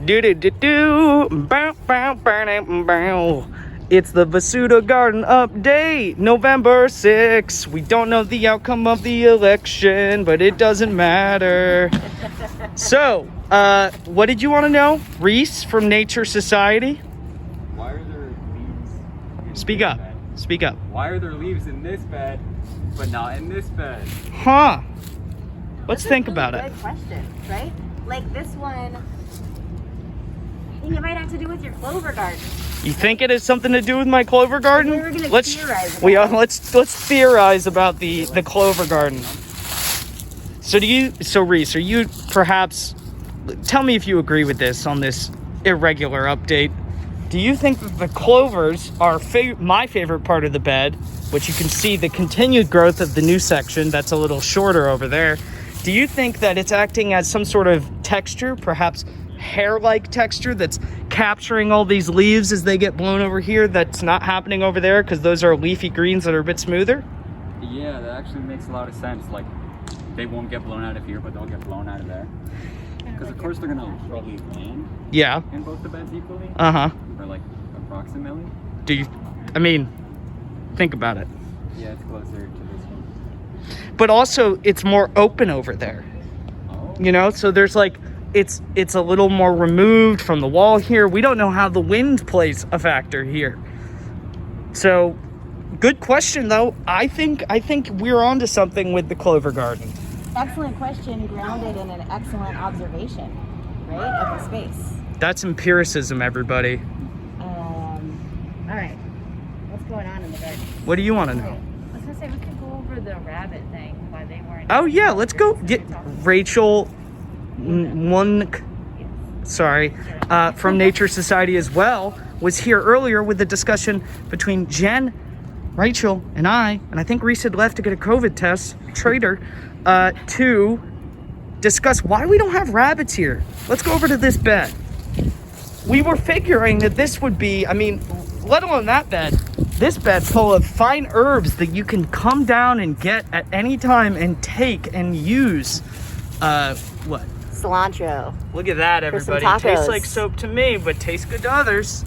Do-do-do-do. Bow, bow, bow, bow, bow. It's the Vasudha Garden update, November 6th. We don't know the outcome of the election, but it doesn't matter. So, what did you want to know? Reese from Nature Society? Why are there leaves in Speak this up. bed? Speak up. Why are there leaves in this bed, but not in this bed? Huh. Let's That's think a really about it. Good question, right? Like this one, I think it might have to do with your clover garden. You think it has something to do with my clover garden? We were gonna Let's theorize about it. let's theorize about the clover garden. So Reese, are you perhaps, tell me if you agree with this on this irregular update. Do you think that the clovers are my favorite part of the bed, which you can see the continued growth of the new section that's a little shorter over there? Do you think that it's acting as some sort of texture, perhaps hair-like texture, that's capturing all these leaves as they get blown over here, that's not happening over there because those are leafy greens that are a bit smoother? Yeah, that actually makes a lot of sense. Like, they won't get blown out of here, but they'll get blown out of there. Because of course they're gonna probably land Yeah. in both the beds equally. Uh-huh. Or like approximately. Think about it. Yeah, it's closer to this one. But also, it's more open over there. Oh. You know, so there's like, it's a little more removed from the wall here. We don't know how the wind plays a factor here. So, good question though. I think we're onto something with the clover garden. Excellent question, grounded in an excellent observation, right, of the space. That's empiricism, everybody. All right, what's going on in the garden? What do you want to know? I was gonna say we could go over the rabbit thing, why they weren't. Oh yeah, let's go get Rachel Wnuk, from Nature Society as well, was here earlier with the discussion between Jen, Rachel, and I think Reese had left to get a COVID test, traitor, to discuss why we don't have rabbits here. Let's go over to this bed. We were figuring that this would be, let alone that bed, this bed full of fine herbs that you can come down and get at any time and take and use. What? Cilantro. Look at that, For some everybody. Tastes tacos. like soap to me, but tastes good to others.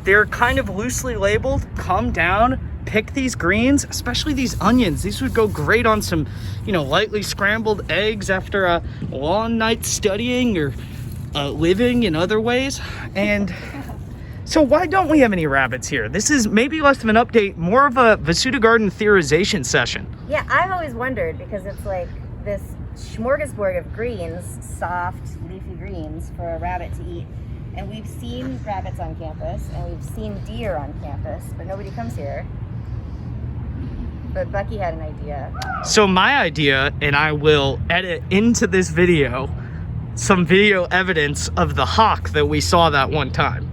They're kind of loosely labeled. Come down, pick these greens, especially these onions. These would go great on some, lightly scrambled eggs after a long night studying or living in other ways. And so why don't we have any rabbits here? This is maybe less of an update, more of a Vasudha Garden theorization session. Yeah, I've always wondered, because it's like this smorgasbord of greens, soft, leafy greens for a rabbit to eat. And we've seen rabbits on campus, and we've seen deer on campus, but nobody comes here. But Bucky had an idea. So my idea, and I will edit into this video, some video evidence of the hawk that we saw that one time.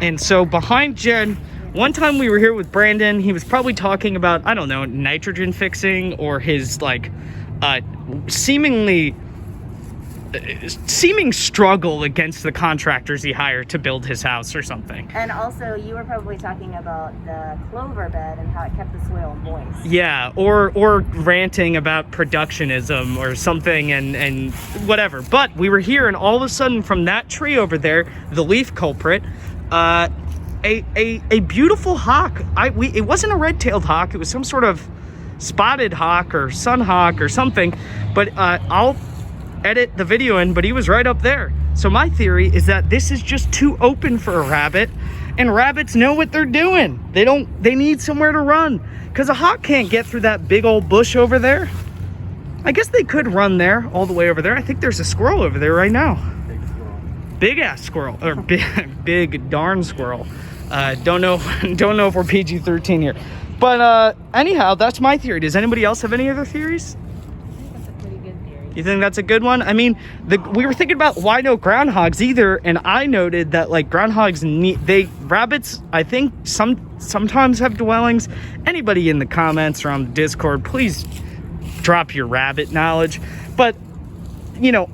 And so behind Jen, one time we were here with Brandon, he was probably talking about, I don't know, nitrogen fixing or his seeming struggle against the contractors he hired to build his house or something. And also, you were probably talking about the clover bed and how it kept the soil moist. Yeah, or ranting about productionism or something and whatever. But we were here, and all of a sudden from that tree over there, the leaf culprit, a beautiful hawk. It wasn't a red-tailed hawk, it was some sort of spotted hawk or sun hawk or something, but I'll edit the video in, but he was right up there. So my theory is that this is just too open for a rabbit, and rabbits know what they're doing. They need somewhere to run, because a hawk can't get through that big old bush over there. I guess they could run there, all the way over there. I think there's a squirrel over there right now. Big squirrel. Big ass squirrel, or big darn squirrel. Don't know if we're PG-13 here. But anyhow, that's my theory. Does anybody else have any other theories? I think that's a pretty good theory. You think that's a good one? We were thinking about why no groundhogs either, and I noted that groundhogs rabbits, I think sometimes have dwellings. Anybody in the comments or on the Discord, please drop your rabbit knowledge. But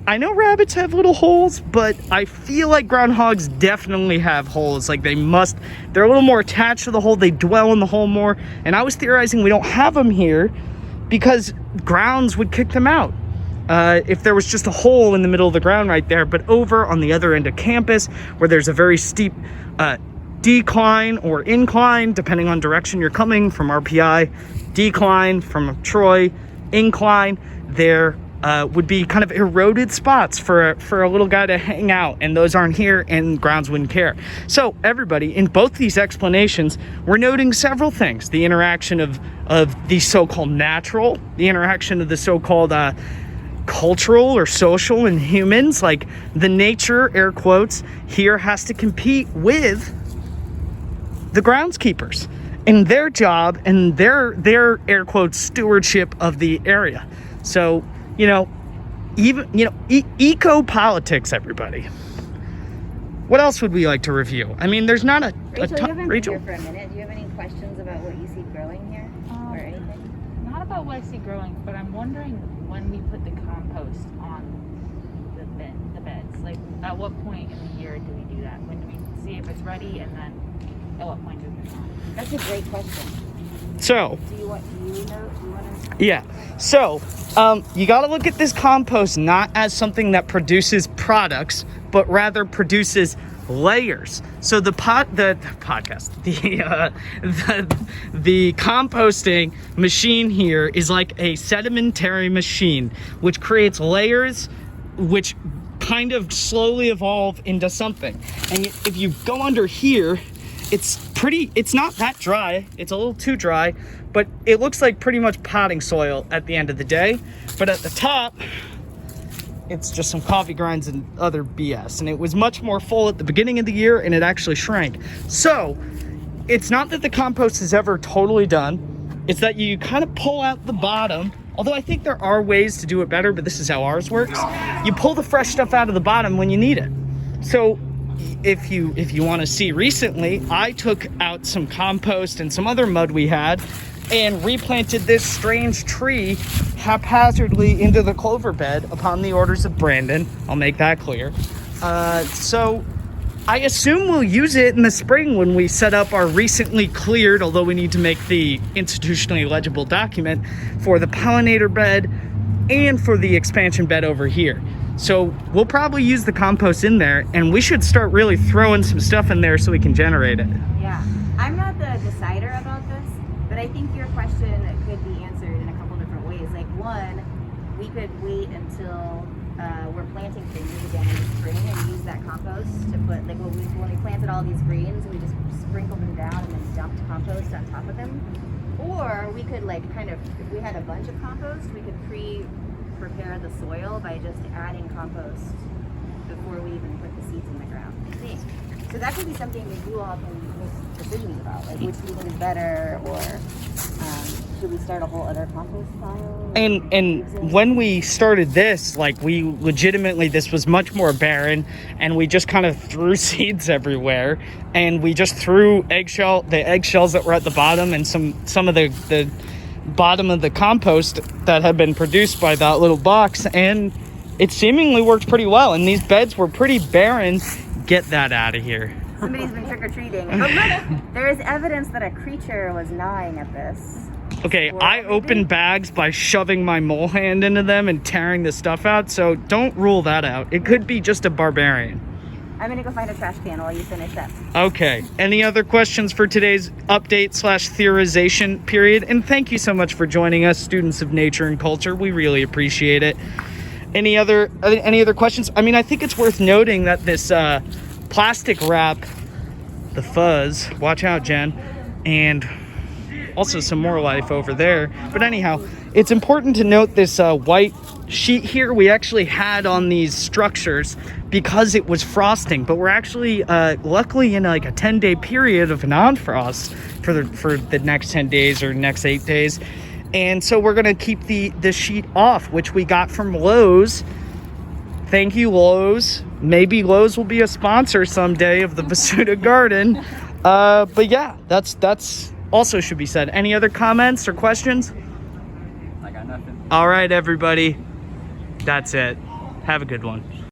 I know rabbits have little holes, but I feel like groundhogs definitely have holes. They're a little more attached to the hole. They dwell in the hole more. And I was theorizing we don't have them here because grounds would kick them out. if there was just a hole in the middle of the ground right there. But over on the other end of campus, where there's a very steep decline or incline, depending on direction you're coming from RPI, decline from Troy, incline, there would be kind of eroded spots for a little guy to hang out, and those aren't here, and grounds wouldn't care. So everybody, in both these explanations, we're noting several things: the interaction of the so-called natural, the interaction of the so-called cultural or social in humans, like the nature, air quotes, here has to compete with the groundskeepers and their job and their air quotes stewardship of the area. So, eco-politics, everybody. What else would we like to review? I mean, there's not a Rachel, ton. you haven't Rachel, been here for a minute. Do you have any questions about what you see growing here or anything? Not about what I see growing, but I'm wondering when we put the compost on the beds. Like, at what point in the year do we do that? When do we see if it's ready, and then at what point do we put it on? That's a great question. so Do you want to? yeah, so you got to look at this compost not as something that produces products, but rather produces layers. So the composting machine here is like a sedimentary machine, which creates layers, which kind of slowly evolve into something. And if you go under here, it's not that dry. It's a little too dry, but it looks like pretty much potting soil at the end of the day. But at the top, it's just some coffee grinds and other BS. And it was much more full at the beginning of the year, and it actually shrank. So it's not that the compost is ever totally done. It's that you kind of pull out the bottom, although I think there are ways to do it better, but this is how ours works. You pull the fresh stuff out of the bottom when you need it. So if you want to see, recently I took out some compost and some other mud we had and replanted this strange tree haphazardly into the clover bed upon the orders of Brandon. I'll make that clear. So I assume we'll use it in the spring when we set up our recently cleared, although we need to make the institutionally legible document, for the pollinator bed and for the expansion bed over here. So we'll probably use the compost in there, and we should start really throwing some stuff in there so we can generate it. Yeah, I'm not the decider about this, but I think your question could be answered in a couple different ways. Like, one, we could wait until we're planting things again in the spring and use that compost to put, like when we planted all these greens, we just sprinkled them down and then dumped compost on top of them. Or we could if we had a bunch of compost, we could prepare the soil by just adding compost before we even put the seeds in the ground, I think. So that could be something that you all can make decisions about, like which do you think is better, or should we start a whole other compost pile? And when we started this, this was much more barren, and we just kind of threw seeds everywhere, and we just threw the eggshells that were at the bottom, and some of the bottom of the compost that had been produced by that little box, and it seemingly worked pretty well. And these beds were pretty barren. Get that out of here. Somebody's been trick-or-treating. But look, there is evidence that a creature was gnawing at this. Okay, I opened bags by shoving my mole hand into them and tearing the stuff out, so don't rule that out. It could be just a barbarian. I'm gonna go find a trash can while you finish that. Okay, any other questions for today's update/theorization period? And thank you so much for joining us, students of nature and culture. We really appreciate it. Any other questions? I mean, I think it's worth noting that this plastic wrap, the fuzz, watch out, Jen, and also some more life over there. But anyhow, it's important to note this white sheet here we actually had on these structures because it was frosting, but we're actually luckily in like a 10-day period of non-frost for the next 10 days or next 8 days. And so we're gonna keep the sheet off, which we got from Lowe's. Thank you, Lowe's. Maybe Lowe's will be a sponsor someday of the Vasudha Garden. But yeah, that's also should be said. Any other comments or questions? I got nothing. All right, everybody. That's it. Have a good one.